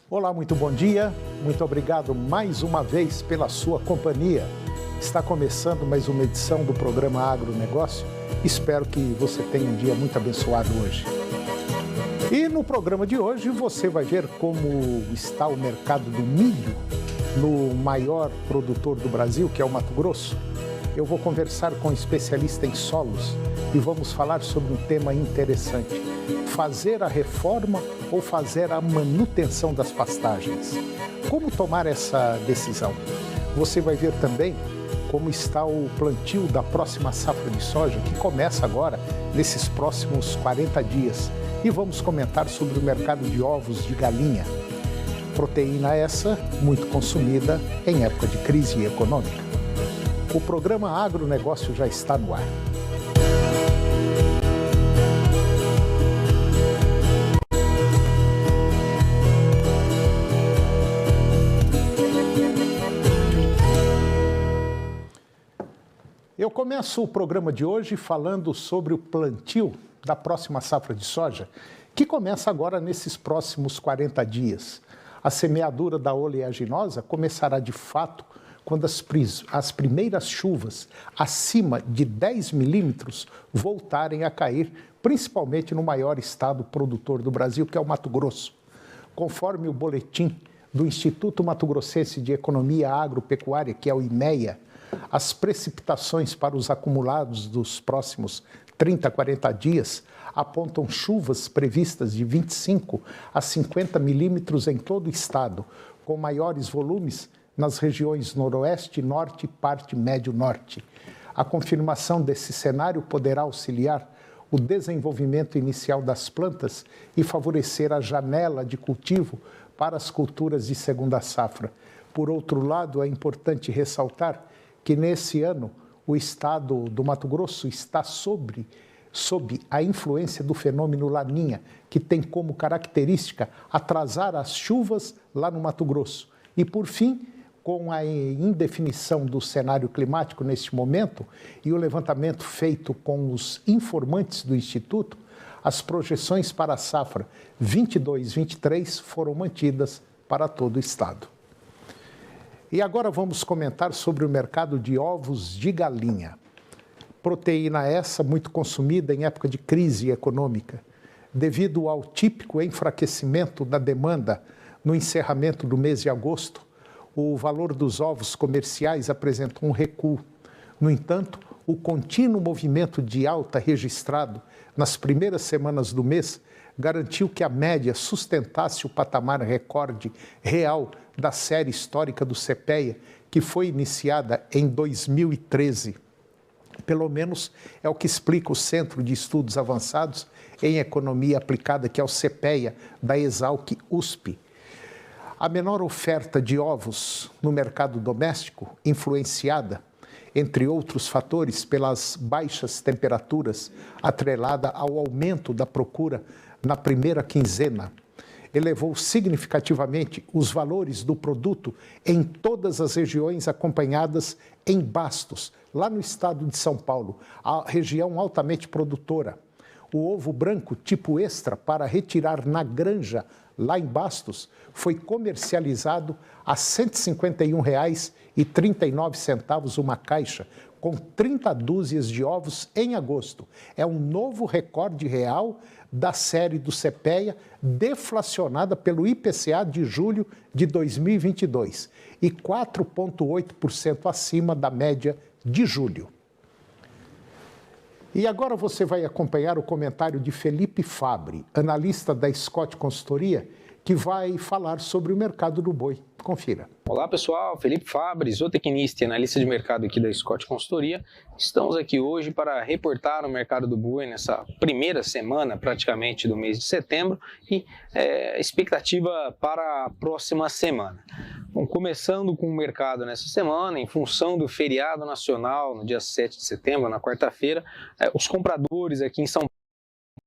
Olá, muito bom dia, muito obrigado mais uma vez pela sua companhia. Está começando mais uma edição do programa Agronegócio. Espero que você tenha um dia muito abençoado hoje. E no programa de hoje você vai ver como está o mercado do milho no maior produtor do Brasil, que é o Mato Grosso. Eu vou conversar com um especialista em solos e vamos falar sobre um tema interessante: fazer a reforma ou fazer a manutenção das pastagens. Como tomar essa decisão? Você vai ver também como está o plantio da próxima safra de soja, que começa agora nesses próximos 40 dias. E vamos comentar sobre o mercado de ovos de galinha. Proteína essa muito consumida em época de crise econômica. O programa Agronegócio já está no ar. Eu começo o programa de hoje falando sobre o plantio da próxima safra de soja, que começa agora nesses próximos 40 dias. A semeadura da oleaginosa começará de fato quando as primeiras chuvas acima de 10 milímetros voltarem a cair, principalmente no maior estado produtor do Brasil, que é o Mato Grosso. Conforme o boletim do Instituto Mato Grossense de Economia Agropecuária, que é o IMEA, as precipitações para os acumulados dos próximos 30 a 40 dias apontam chuvas previstas de 25 a 50 milímetros em todo o estado, com maiores volumes nas regiões noroeste, norte e parte médio-norte. A confirmação desse cenário poderá auxiliar o desenvolvimento inicial das plantas e favorecer a janela de cultivo para as culturas de segunda safra. Por outro lado, é importante ressaltar que nesse ano o estado do Mato Grosso está sob a influência do fenômeno Laninha, que tem como característica atrasar as chuvas lá no Mato Grosso. E por fim, com a indefinição do cenário climático neste momento e o levantamento feito com os informantes do Instituto, as projeções para a safra 22-23 foram mantidas para todo o estado. E agora vamos comentar sobre o mercado de ovos de galinha. Proteína essa muito consumida em época de crise econômica, devido ao típico enfraquecimento da demanda no encerramento do mês de agosto. O valor dos ovos comerciais apresentou um recuo. No entanto, o contínuo movimento de alta registrado nas primeiras semanas do mês garantiu que a média sustentasse o patamar recorde real da série histórica do CPEA, que foi iniciada em 2013. Pelo menos é o que explica o Centro de Estudos Avançados em Economia Aplicada, que é o CPEA, da Exalc USP. A menor oferta de ovos no mercado doméstico, influenciada, entre outros fatores, pelas baixas temperaturas, atrelada ao aumento da procura na primeira quinzena, elevou significativamente os valores do produto em todas as regiões acompanhadas em Bastos, lá no estado de São Paulo, a região altamente produtora. O ovo branco tipo extra para retirar na granja, lá em Bastos, foi comercializado a R$ 151,39 uma caixa, com 30 dúzias de ovos em agosto. É um novo recorde real da série do CPEA, deflacionada pelo IPCA de julho de 2022 e 4,8% acima da média de julho. E agora você vai acompanhar o comentário de Felipe Fabbri, analista da Scott Consultoria, que vai falar sobre o mercado do boi. Confira. Olá pessoal, Felipe Fabbri, zootecnista e analista de mercado aqui da Scott Consultoria. Estamos aqui hoje para reportar o mercado do boi nessa primeira semana praticamente do mês de setembro e expectativa para a próxima semana. Bom, começando com o mercado nessa semana, em função do feriado nacional no dia 7 de setembro, na quarta-feira, os compradores aqui em São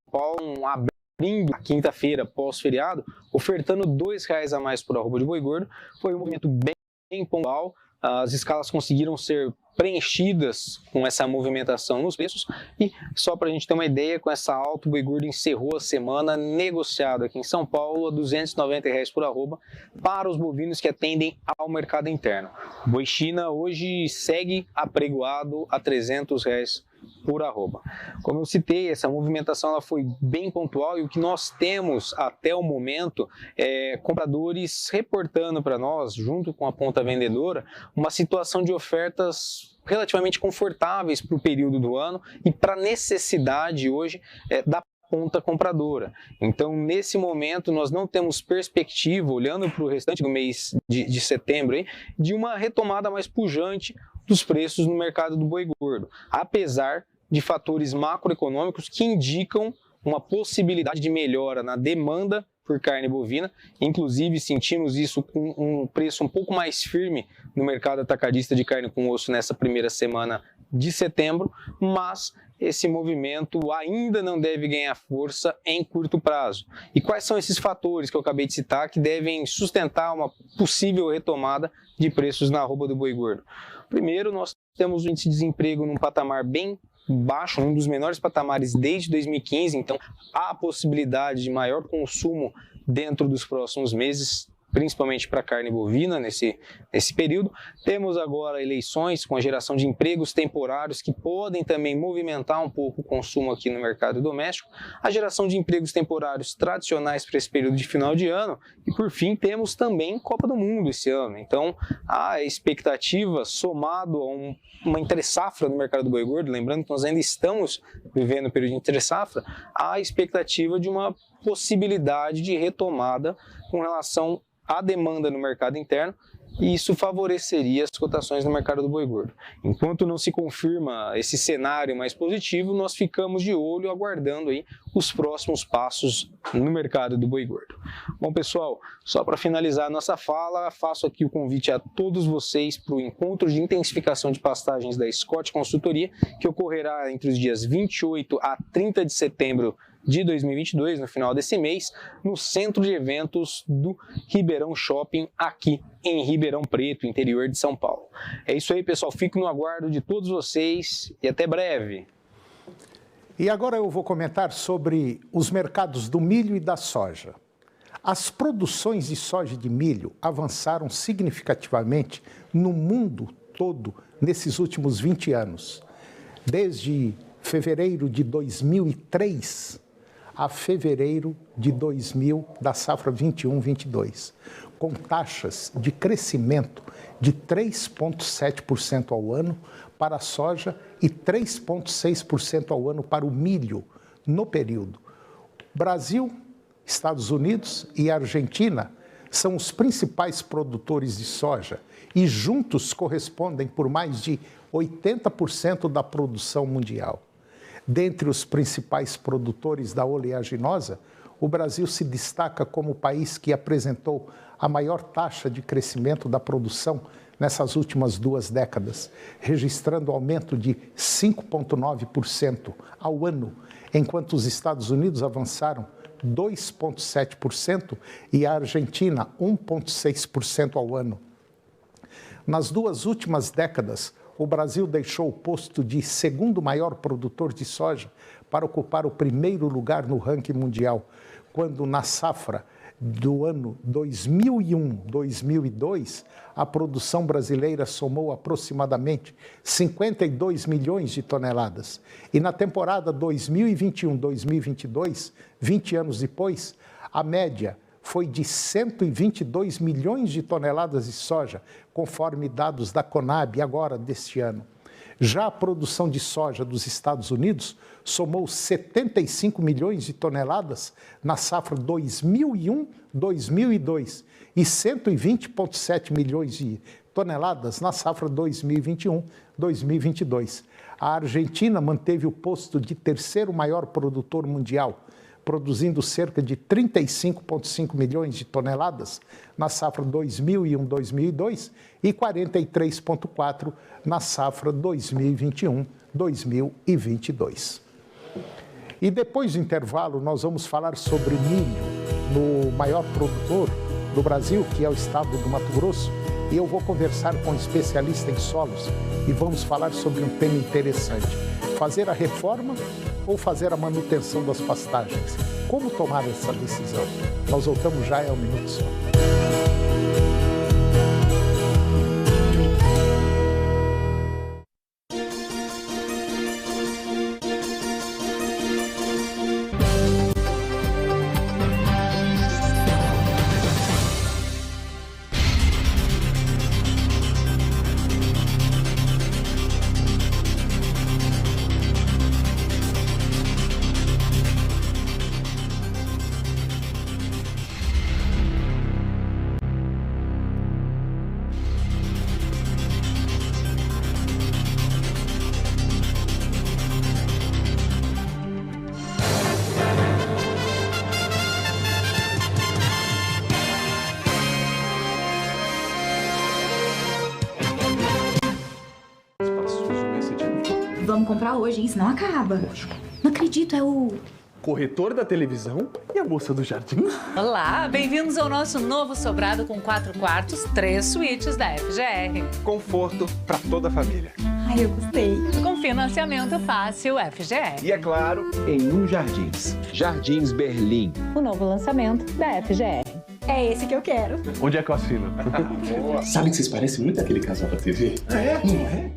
Paulo abrindo a quinta-feira pós-feriado, ofertando R$ 2,00 a mais por arroba de boi gordo. Foi um movimento bem pontual, as escalas conseguiram ser preenchidas com essa movimentação nos preços. E só para a gente ter uma ideia, com essa alta, o boi gordo encerrou a semana negociado aqui em São Paulo a R$ 290 por arroba para os bovinos que atendem ao mercado interno. O boi China hoje segue apregoado a R$ 300 por arroba. Como eu citei, essa movimentação ela foi bem pontual e o que nós temos até o momento é compradores reportando para nós, junto com a ponta vendedora, uma situação de ofertas relativamente confortáveis para o período do ano e para a necessidade hoje da ponta compradora. Então, nesse momento, nós não temos perspectiva, olhando para o restante do mês de setembro, de uma retomada mais pujante dos preços no mercado do boi gordo, apesar de fatores macroeconômicos que indicam uma possibilidade de melhora na demanda por carne bovina. Inclusive, sentimos isso com um preço um pouco mais firme no mercado atacadista de carne com osso nessa primeira semana de setembro, mas esse movimento ainda não deve ganhar força em curto prazo. E quais são esses fatores que eu acabei de citar que devem sustentar uma possível retomada de preços na arroba do boi gordo? Primeiro, nós temos o índice de desemprego num patamar bem baixo, um dos menores patamares desde 2015, então há a possibilidade de maior consumo dentro dos próximos meses, principalmente para a carne bovina nesse período. Temos agora eleições com a geração de empregos temporários que podem também movimentar um pouco o consumo aqui no mercado doméstico, a geração de empregos temporários tradicionais para esse período de final de ano e, por fim, temos também Copa do Mundo esse ano. Então, a expectativa somado a uma entre-safra no mercado do boi gordo, lembrando que nós ainda estamos vivendo o período de entre-safra, há a expectativa de uma possibilidade de retomada com relação à demanda no mercado interno, e isso favoreceria as cotações no mercado do boi gordo. Enquanto não se confirma esse cenário mais positivo, nós ficamos de olho aguardando aí os próximos passos no mercado do boi gordo. Bom, pessoal, só para finalizar a nossa fala, faço aqui o convite a todos vocês para o encontro de intensificação de pastagens da Scott Consultoria, que ocorrerá entre os dias 28 a 30 de setembro de 2022, no final desse mês, no centro de eventos do Ribeirão Shopping, aqui em Ribeirão Preto, interior de São Paulo. É isso aí, pessoal. Fico no aguardo de todos vocês e até breve. E agora eu vou comentar sobre os mercados do milho e da soja. As produções de soja e de milho avançaram significativamente no mundo todo nesses últimos 20 anos. Desde fevereiro de 2003 a fevereiro de 2000, da safra 21-22, com taxas de crescimento de 3,7% ao ano para a soja e 3,6% ao ano para o milho no período. Brasil, Estados Unidos e Argentina são os principais produtores de soja e juntos correspondem por mais de 80% da produção mundial. Dentre os principais produtores da oleaginosa, o Brasil se destaca como o país que apresentou a maior taxa de crescimento da produção nessas últimas 2 décadas, registrando aumento de 5,9% ao ano, enquanto os Estados Unidos avançaram 2,7% e a Argentina 1,6% ao ano. Nas 2 últimas décadas, o Brasil deixou o posto de segundo maior produtor de soja para ocupar o primeiro lugar no ranking mundial, quando na safra do ano 2001-2002, a produção brasileira somou aproximadamente 52 milhões de toneladas. E na temporada 2021-2022, 20 anos depois, a média foi de 122 milhões de toneladas de soja, conforme dados da Conab agora deste ano. Já a produção de soja dos Estados Unidos somou 75 milhões de toneladas na safra 2001-2002 e 120,7 milhões de toneladas na safra 2021-2022. A Argentina manteve o posto de terceiro maior produtor mundial, produzindo cerca de 35,5 milhões de toneladas na safra 2001-2002 e 43,4 na safra 2021-2022. E depois do intervalo, nós vamos falar sobre milho no maior produtor do Brasil, que é o estado do Mato Grosso, e eu vou conversar com um especialista em solos e vamos falar sobre um tema interessante: fazer a reforma ou fazer a manutenção das pastagens? Como tomar essa decisão? Nós voltamos já ao Minuto Solo. Vamos comprar hoje, hein? Senão acaba. Lógico. Não acredito, é o... Corretor da televisão e a moça do jardim. Olá, bem-vindos ao nosso novo sobrado com 4 quartos, 3 suítes da FGR. Conforto para toda a família. Ai, eu gostei. Com financiamento fácil FGR. E é claro, em um Jardins. Jardins Berlim. O novo lançamento da FGR. É esse que eu quero. Onde é que eu assino? Sabe que vocês parecem muito aquele casal da TV? É? Não é?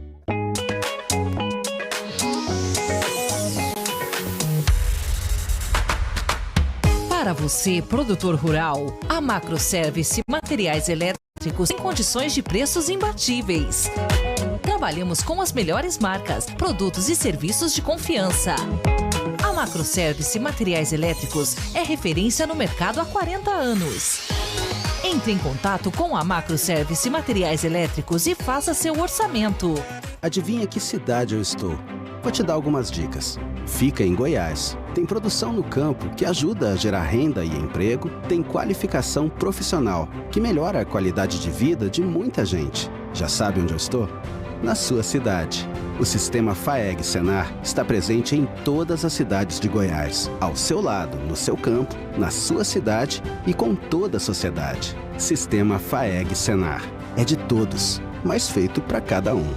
Para você, produtor rural, a Macroservice Materiais Elétricos tem condições de preços imbatíveis. Trabalhamos com as melhores marcas, produtos e serviços de confiança. A Macroservice Materiais Elétricos é referência no mercado há 40 anos. Entre em contato com a Macroservice Materiais Elétricos e faça seu orçamento. Adivinha que cidade eu estou? Vou te dar algumas dicas. Fica em Goiás. Tem produção no campo que ajuda a gerar renda e emprego. Tem qualificação profissional que melhora a qualidade de vida de muita gente. Já sabe onde eu estou? Na sua cidade. O sistema FAEG Senar está presente em todas as cidades de Goiás. Ao seu lado, no seu campo, na sua cidade e com toda a sociedade. Sistema FAEG Senar. É de todos, mas feito para cada um.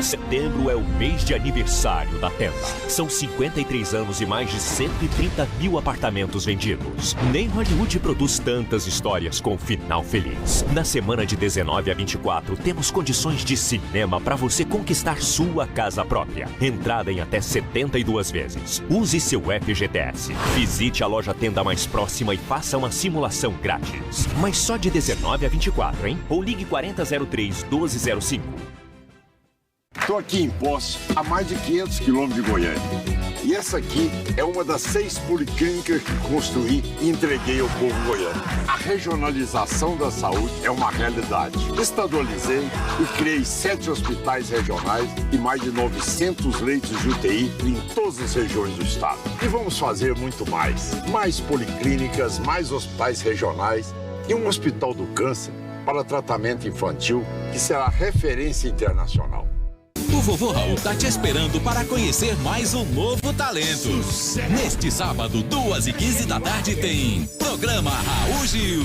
Setembro é o mês de aniversário da Tenda. São 53 anos e mais de 130 mil apartamentos vendidos. Nem Hollywood produz tantas histórias com final feliz. Na semana de 19 a 24, temos condições de cinema para você conquistar sua casa própria. Entrada em até 72 vezes. Use seu FGTS. Visite a loja Tenda mais próxima e faça uma simulação grátis. Mas só de 19 a 24, hein? Ou ligue 4003-1205. Estou aqui em Poços, a mais de 500 quilômetros de Goiânia. E essa aqui é uma das 6 policlínicas que construí e entreguei ao povo goiano. A regionalização da saúde é uma realidade. Estadualizei e criei 7 hospitais regionais e mais de 900 leitos de UTI em todas as regiões do estado. E vamos fazer muito mais. Mais policlínicas, mais hospitais regionais e um hospital do câncer para tratamento infantil que será referência internacional. O Vovô Raul tá te esperando para conhecer mais um novo talento. Neste sábado, 2h15 da tarde, tem Programa Raul Gil.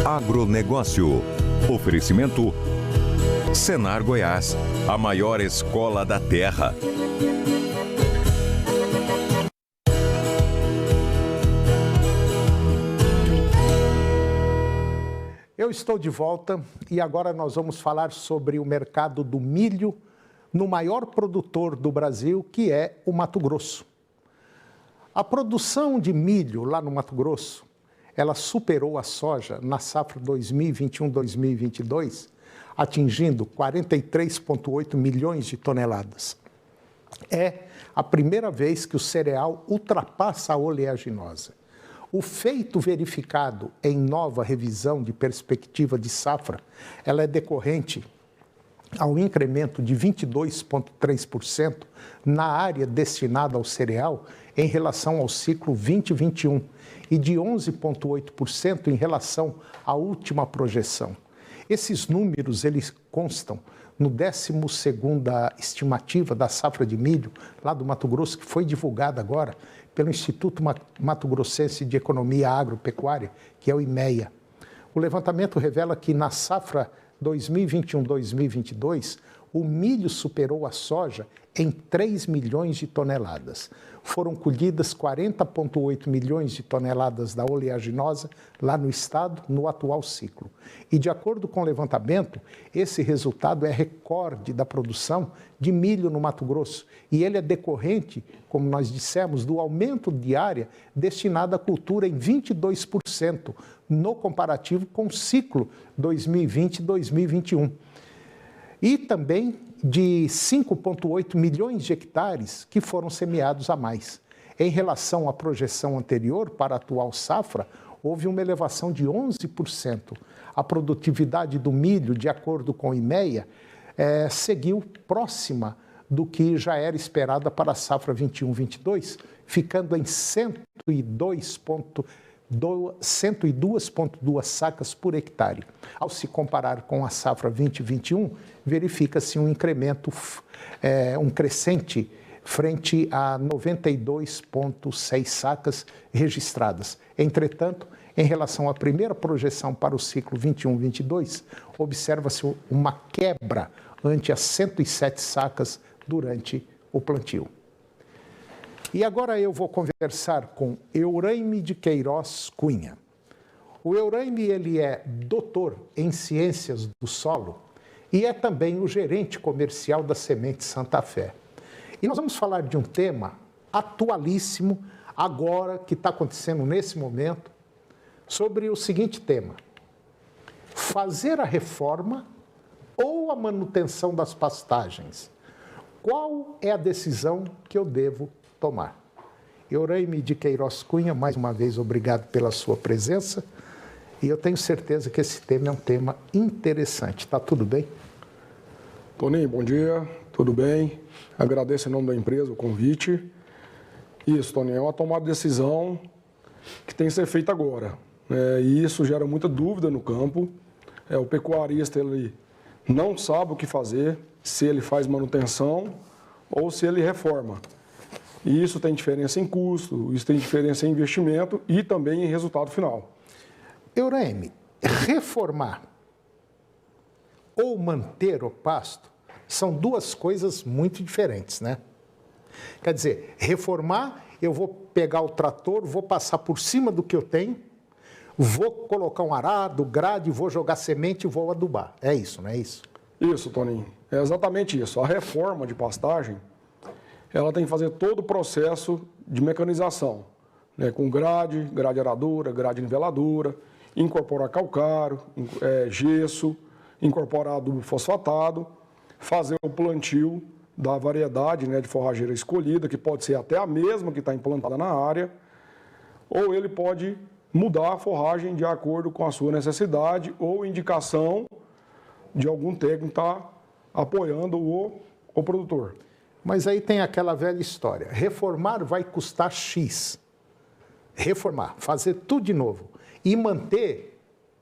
Agronegócio. Oferecimento Senar Goiás, a maior escola da terra. Eu estou de volta e agora nós vamos falar sobre o mercado do milho no maior produtor do Brasil, que é o Mato Grosso. A produção de milho lá no Mato Grosso, ela superou a soja na safra 2021-2022, atingindo 43,8 milhões de toneladas. É a primeira vez que o cereal ultrapassa a oleaginosa. O feito verificado em nova revisão de perspectiva de safra, ela é decorrente ao incremento de 22,3% na área destinada ao cereal em relação ao ciclo 2021 e de 11,8% em relação à última projeção. Esses números eles constam no 12ª estimativa da safra de milho lá do Mato Grosso, que foi divulgada agora pelo Instituto Mato Grossense de Economia Agropecuária, que é o IMEA. O levantamento revela que na safra 2021-2022, o milho superou a soja em 3 milhões de toneladas. Foram colhidas 40,8 milhões de toneladas da oleaginosa lá no estado, no atual ciclo. E, de acordo com o levantamento, esse resultado é recorde da produção de milho no Mato Grosso. E ele é decorrente, como nós dissemos, do aumento de área destinada à cultura em 22%, no comparativo com o ciclo 2020-2021. E também de 5,8 milhões de hectares que foram semeados a mais. Em relação à projeção anterior para a atual safra, houve uma elevação de 11%. A produtividade do milho, de acordo com o IMEA, seguiu próxima do que já era esperada para a safra 21-22, ficando em 102,2 sacas por hectare. Ao se comparar com a safra 2021, verifica-se um incremento, um crescente frente a 92,6 sacas registradas. Entretanto, em relação à primeira projeção para o ciclo 21-22, observa-se uma quebra ante as 107 sacas durante o plantio. E agora eu vou conversar com Euraime de Queiroz Cunha. O Euraime, ele é doutor em Ciências do Solo e é também o gerente comercial da Semente Santa Fé. E nós vamos falar de um tema atualíssimo, agora, que está acontecendo nesse momento, sobre o seguinte tema: fazer a reforma ou a manutenção das pastagens? Qual é a decisão que eu devo tomar? Euraime de Queiroz Cunha, mais uma vez, obrigado pela sua presença. E eu tenho certeza que esse tema é um tema interessante. Está tudo bem? Toninho, bom dia. Tudo bem? Agradeço em nome da empresa o convite. Isso, Toninho, é uma tomada de decisão que tem que ser feita agora. E isso gera muita dúvida no campo. O pecuarista, ele não sabe o que fazer, se ele faz manutenção ou se ele reforma. E isso tem diferença em custo, isso tem diferença em investimento e também em resultado final. Euraime, reformar ou manter o pasto são duas coisas muito diferentes, né? Quer dizer, reformar, eu vou pegar o trator, vou passar por cima do que eu tenho, vou colocar um arado, grade, vou jogar semente e vou adubar. É isso, não é isso? Isso, Toninho. É exatamente isso. A reforma de pastagem, ela tem que fazer todo o processo de mecanização, né? Com grade aradora, grade niveladora, incorporar calcário, gesso, incorporar adubo fosfatado, fazer o plantio da variedade, né, de forrageira escolhida, que pode ser até a mesma que está implantada na área, ou ele pode mudar a forragem de acordo com a sua necessidade ou indicação de algum técnico que está apoiando o produtor. Mas aí tem aquela velha história, reformar vai custar X. Reformar, fazer tudo de novo. E manter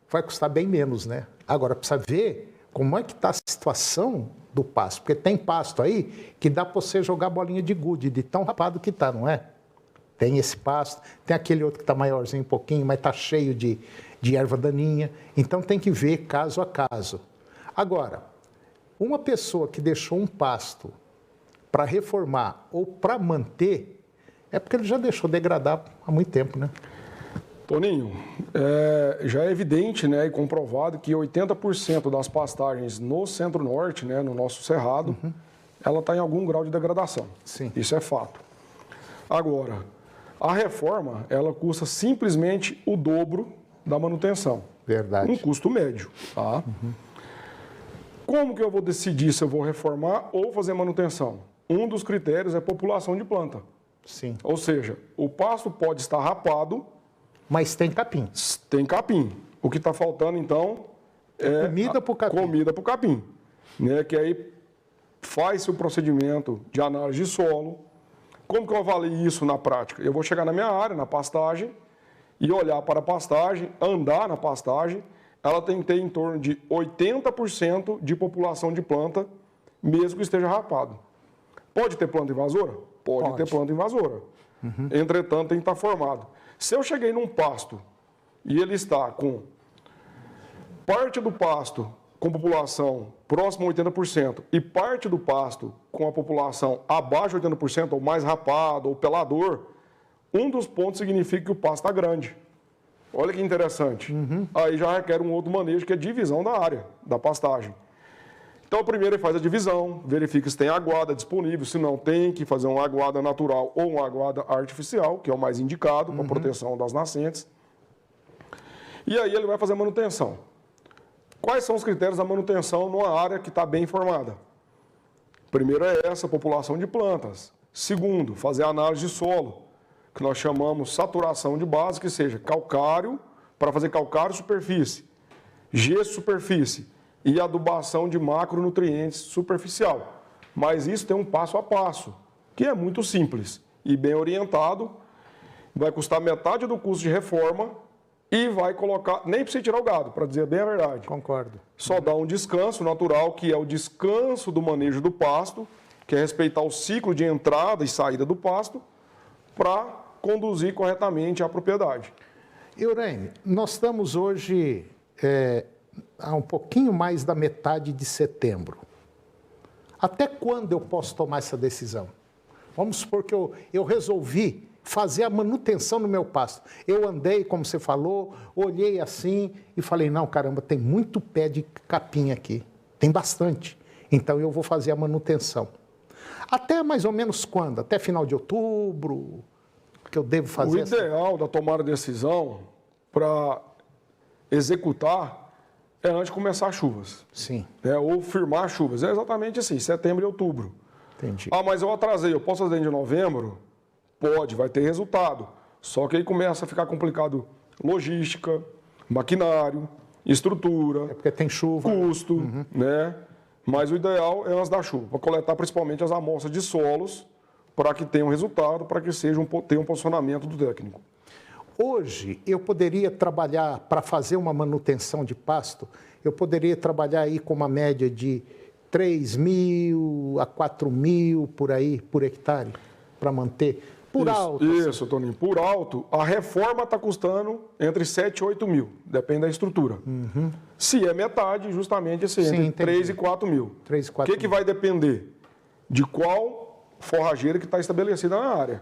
vai custar bem menos, né? Agora, precisa ver como é que está a situação do pasto. Porque tem pasto aí que dá para você jogar bolinha de gude, de tão rapado que está, não é? Tem esse pasto, tem aquele outro que está maiorzinho um pouquinho, mas está cheio de erva daninha. Então tem que ver caso a caso. Agora, uma pessoa que deixou um pasto para reformar ou para manter, é porque ele já deixou degradar há muito tempo, né? Toninho, já é evidente, né, e comprovado que 80% das pastagens no centro-norte, né, no nosso cerrado, ela está em algum grau de degradação. Sim. Isso é fato. Agora, a reforma, ela custa simplesmente o dobro da manutenção. Verdade. Um custo médio, tá? Como que eu vou decidir se eu vou reformar ou fazer manutenção? Um dos critérios é população de planta. Sim. Ou seja, o pasto pode estar rapado, mas tem capim. Tem capim. O que está faltando, então, é comida para o capim. Comida para o capim. Né? Que aí faz-se o procedimento de análise de solo. Como que eu avalio isso na prática? Eu vou chegar na minha área, na pastagem, e olhar para a pastagem, andar na pastagem. Ela tem que ter em torno de 80% de população de planta, mesmo que esteja rapado. Pode ter planta invasora? Pode ter planta invasora. Entretanto, tem que estar formado. Se eu cheguei num pasto e ele está com parte do pasto com população próxima a 80% e parte do pasto com a população abaixo de 80%, ou mais rapado, ou pelador, um dos pontos significa que o pasto está grande. Olha que interessante. Aí já requer um outro manejo, que é a divisão da área, da pastagem. Então, primeiro ele faz a divisão, verifica se tem aguada disponível, se não tem, que fazer uma aguada natural ou uma aguada artificial, que é o mais indicado para a proteção das nascentes. E aí ele vai fazer a manutenção. Quais são os critérios da manutenção numa área que está bem informada? Primeiro é essa, população de plantas. Segundo, fazer a análise de solo, que nós chamamos saturação de base, que seja calcário, para fazer calcário superfície, gesso superfície e adubação de macronutrientes superficial. Mas isso tem um passo a passo, que é muito simples e bem orientado, vai custar metade do custo de reforma e vai colocar, nem precisa tirar o gado, para dizer bem a verdade. Concordo. Só dá um descanso natural, que é o descanso do manejo do pasto, que é respeitar o ciclo de entrada e saída do pasto, para conduzir corretamente a propriedade. Eurênio, nós estamos hoje a um pouquinho mais da metade de setembro. Até quando eu posso tomar essa decisão? Vamos supor que eu resolvi fazer a manutenção no meu pasto. Eu andei, como você falou, olhei assim e falei, não, caramba, tem muito pé de capim aqui. Tem bastante. Então eu vou fazer a manutenção. Até mais ou menos quando? Até final de outubro? Que eu devo fazer? O ideal da tomada de decisão para executar é antes de começar as chuvas. Sim. Ou firmar as chuvas. É exatamente assim, setembro e outubro. Entendi. Ah, mas eu atrasei, eu posso fazer em novembro? Pode, vai ter resultado. Só que aí começa a ficar complicado logística, maquinário, estrutura. É porque tem chuva. Custo, né? Mas o ideal é antes da chuva, para coletar principalmente as amostras de solos, para que tenha um resultado, para que tenha um posicionamento do técnico. Hoje, eu poderia trabalhar, para fazer uma manutenção de pasto, eu poderia trabalhar aí com uma média de 3.000 a 4.000 por aí, por hectare, para manter. Por alto. Isso, Toninho. Por alto, a reforma está custando entre 7 e 8 mil, depende da estrutura. Se é metade, justamente esse entre 3 e 4 mil. 3 e 4 mil. O que vai depender? De qual forrageira que está estabelecida na área.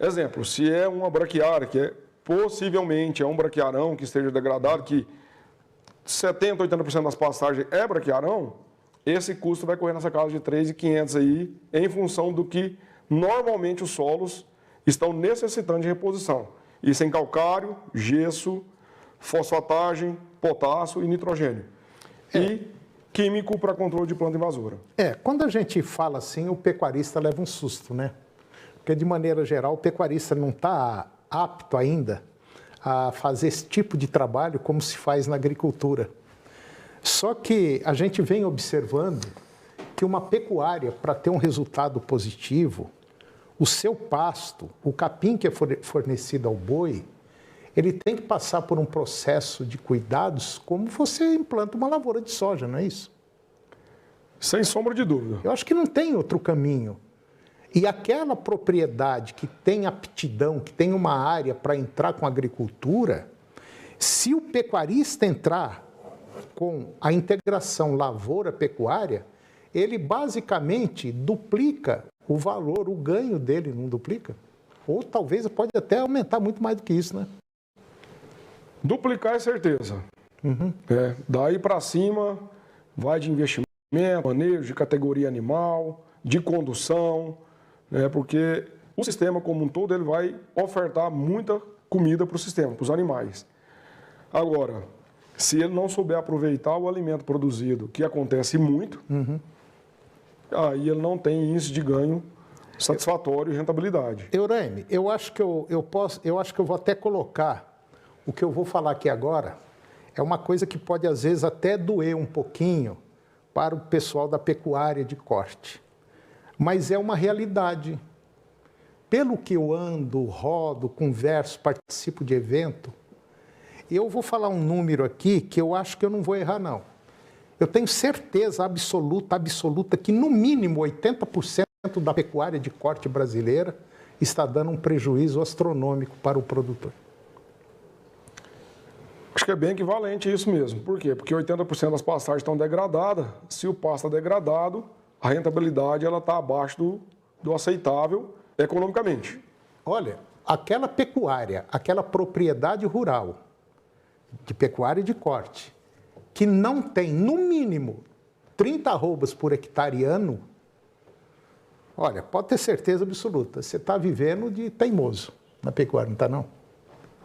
Exemplo, se é uma braquiária, que possivelmente é um braquiarão que esteja degradado, que 70%, 80% das pastagens é braquiarão, esse custo vai correr nessa casa de 3.500 aí, em função do que normalmente os solos estão necessitando de reposição. Isso em calcário, gesso, fosfatagem, potássio e nitrogênio. E químico para controle de planta invasora. Quando a gente fala assim, o pecuarista leva um susto, né? Porque, de maneira geral, o pecuarista não está apto ainda a fazer esse tipo de trabalho como se faz na agricultura. Só que a gente vem observando que uma pecuária, para ter um resultado positivo, o seu pasto, o capim que é fornecido ao boi, ele tem que passar por um processo de cuidados como você implanta uma lavoura de soja, não é isso? Sem sombra de dúvida. Eu acho que não tem outro caminho. E aquela propriedade que tem aptidão, que tem uma área para entrar com a agricultura, se o pecuarista entrar com a integração lavoura-pecuária, ele basicamente duplica o valor, o ganho dele, não duplica? Ou talvez pode até aumentar muito mais do que isso, né? Duplicar é certeza. Daí para cima, vai de investimento, manejo de categoria animal, de condução, porque o sistema como um todo ele vai ofertar muita comida para o sistema, para os animais. Agora, se ele não souber aproveitar o alimento produzido, que acontece muito, aí ele não tem índice de ganho satisfatório e rentabilidade. Eurênio, eu acho que eu vou até colocar o que eu vou falar aqui agora. É uma coisa que pode às vezes até doer um pouquinho para o pessoal da pecuária de corte, mas é uma realidade. Pelo que eu ando, rodo, converso, participo de evento, eu vou falar um número aqui que eu acho que eu não vou errar, não. Eu tenho certeza absoluta, que no mínimo 80% da pecuária de corte brasileira está dando um prejuízo astronômico para o produtor. Acho que é bem equivalente a isso mesmo. Por quê? Porque 80% das pastagens estão degradadas. Se o pasto está degradado, a rentabilidade está abaixo do aceitável economicamente. Olha, aquela pecuária, aquela propriedade rural, de pecuária de corte, que não tem, no mínimo, 30 arrobas por hectare ano, olha, pode ter certeza absoluta, você está vivendo de teimoso na pecuária, não está não?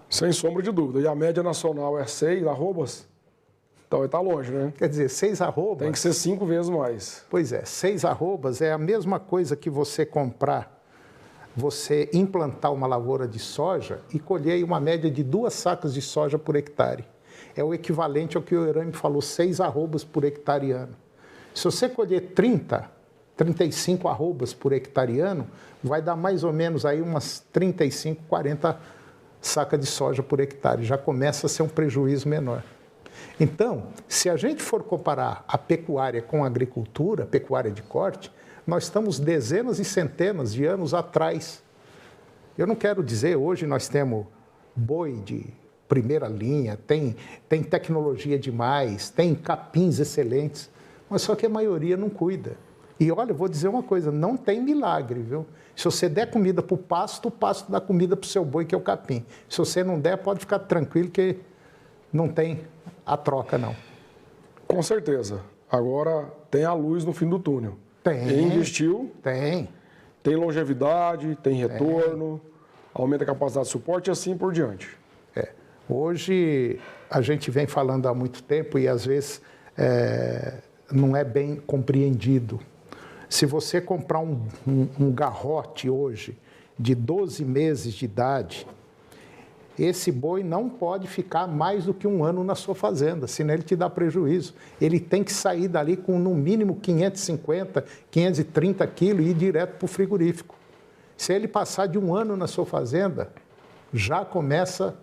Sem sombra de dúvida. E a média nacional é 6 arrobas, então está longe, né? Quer dizer, 6 arrobas... Tem que ser 5 vezes mais. Pois é, 6 arrobas é a mesma coisa que você comprar, você implantar uma lavoura de soja e colher uma média de 2 sacas de soja por hectare. É o equivalente ao que o Eurame falou, 6 arrobas por hectare ano. Se você colher 35 arrobas por hectare ano, vai dar mais ou menos aí umas 35, 40 sacas de soja por hectare. Já começa a ser um prejuízo menor. Então, se a gente for comparar a pecuária com a agricultura, a pecuária de corte, nós estamos dezenas e centenas de anos atrás. Eu não quero dizer, hoje nós temos boi de primeira linha, tem tecnologia demais, tem capins excelentes, mas só que a maioria não cuida. E olha, eu vou dizer uma coisa, não tem milagre, viu? Se você der comida para o pasto dá comida para o seu boi, que é o capim. Se você não der, pode ficar tranquilo que não tem a troca, não. Com certeza. Agora tem a luz no fim do túnel. Tem. Quem investiu, tem longevidade, tem retorno, aumenta a capacidade de suporte e assim por diante. Hoje a gente vem falando há muito tempo e às vezes não é bem compreendido. Se você comprar um garrote hoje de 12 meses de idade, esse boi não pode ficar mais do que 1 ano na sua fazenda, senão ele te dá prejuízo. Ele tem que sair dali com no mínimo 550, 530 quilos e ir direto para o frigorífico. Se ele passar de 1 ano na sua fazenda, já começa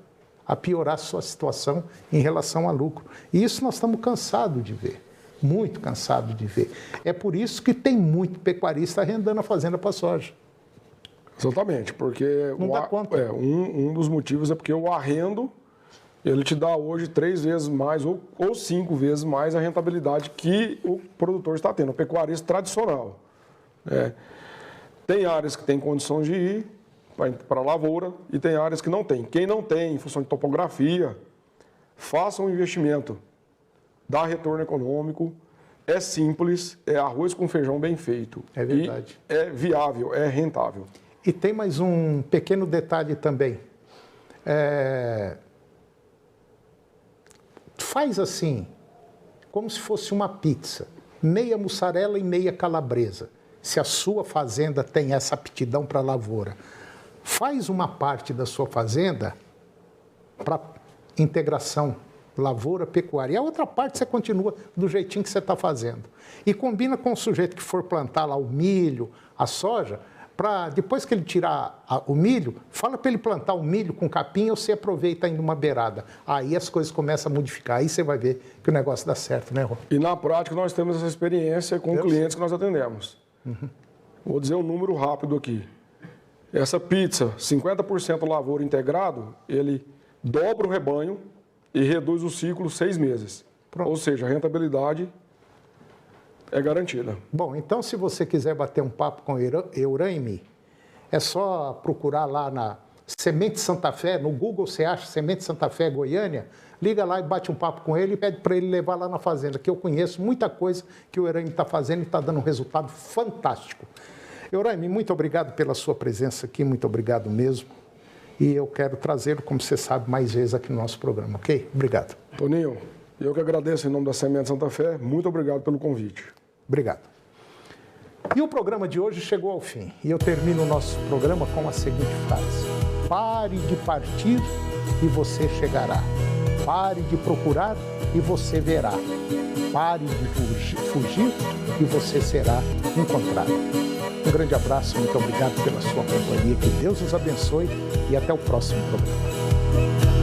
a piorar a sua situação em relação a lucro. E isso nós estamos cansados de ver, muito cansados de ver. É por isso que tem muito pecuarista arrendando a fazenda para soja. Exatamente, porque não dá conta. Um dos motivos é porque o arrendo, ele te dá hoje 3 vezes mais ou 5 vezes mais a rentabilidade que o produtor está tendo, o pecuarista tradicional. Tem áreas que tem condições de ir para a lavoura e tem áreas que não tem. Quem não tem, em função de topografia, faça um investimento, dá retorno econômico, é simples, é arroz com feijão bem feito. É verdade. E é viável, é rentável. E tem mais um pequeno detalhe também. Faz assim, como se fosse uma pizza, meia mussarela e meia calabresa. Se a sua fazenda tem essa aptidão para lavoura, faz uma parte da sua fazenda para integração lavoura-pecuária. E a outra parte você continua do jeitinho que você está fazendo. E combina com o sujeito que for plantar lá o milho, a soja, para depois que ele tirar o milho, fala para ele plantar o milho com capim e você aproveita ainda uma beirada. Aí as coisas começam a modificar, aí você vai ver que o negócio dá certo, né, Rô? E na prática nós temos essa experiência com clientes que nós atendemos. Vou dizer um número rápido aqui. Essa pizza, 50% lavoura integrado, ele dobra o rebanho e reduz o ciclo 6 meses. Pronto. Ou seja, a rentabilidade é garantida. Bom, então se você quiser bater um papo com o Eurame, é só procurar lá na Semente Santa Fé, no Google você acha Semente Santa Fé Goiânia, liga lá e bate um papo com ele e pede para ele levar lá na fazenda, que eu conheço muita coisa que o Eurame está fazendo e está dando um resultado fantástico. Eurame, muito obrigado pela sua presença aqui, muito obrigado mesmo. E eu quero trazê-lo, como você sabe, mais vezes aqui no nosso programa, ok? Obrigado. Toninho, eu que agradeço em nome da Semente Santa Fé, muito obrigado pelo convite. Obrigado. E o programa de hoje chegou ao fim. E eu termino o nosso programa com a seguinte frase: pare de partir e você chegará. Pare de procurar e você verá. Pare de fugir e você será encontrado. Um grande abraço, muito obrigado pela sua companhia. Que Deus os abençoe e até o próximo programa.